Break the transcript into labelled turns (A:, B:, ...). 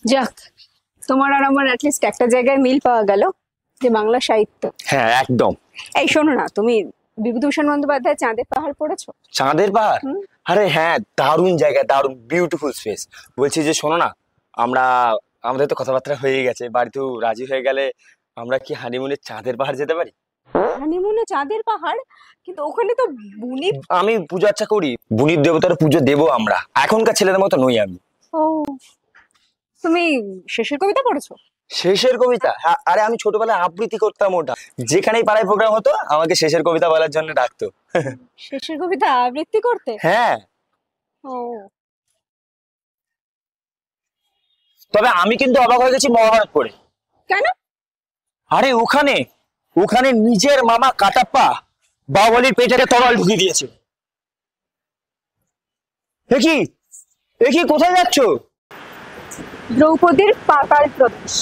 A: যাক, তোমার আর আমার অ্যাটলিস্ট একটা জায়গায় মিল পাওয়া গেল, যে বাংলা সাহিত্য।
B: হ্যাঁ একদম।
A: এই শোনো না, তুমি বিভূতিভূষণ বন্দ্যোপাধ্যায় চাঁদের পাহাড় পড়েছো?
B: চাঁদের পাহাড়?
A: হুম।
B: আরে হ্যাঁ, দারুণ জায়গা, দারুণ বিউটিফুল স্পেস। বলছি যে শোনো না, আমরা আমাদের তো কথাবার্তা হয়ে গেছে, বাড়িতেও রাজি হয়ে গেলে আমরা কি হানিমুনে চাঁদের পাহাড় যেতে পারি?
A: হানিমুনে চাঁদের পাহাড়? কিন্তু ওখানে তো বুনি।
B: আমি পুজো আচ্ছা করি, বুনির দেবতার পুজো দেবো আমরা, এখনকার ছেলেদের মতো নই আমি।
A: ও, তুমি শেষের কবিতা পড়েছো?
B: শেষের কবিতা? হ্যাঁ, আরে আমি ছোটবেলায় আবৃত্তি করতাম ওটা। যেখানেই পাড়ায় প্রোগ্রাম হতো আমাকে শেষের কবিতা বলার জন্য ডাকতো।
A: শেষের কবিতা আবৃত্তি করতে?
B: হ্যাঁ।
A: ও,
B: তবে আমি কিন্তু অবাক হয়ে গেছি মহাভারত পড়ে।
A: কেন?
B: আরে ওখানে ওখানে নিজের মামা কাটাপ্পা বাহুবলীর পেটে তরল ঢুকিয়ে দিয়েছে। দেখি দেখি, কোথায় যাচ্ছ?
A: দ্রৌপদীর পাতাল প্রবেশ।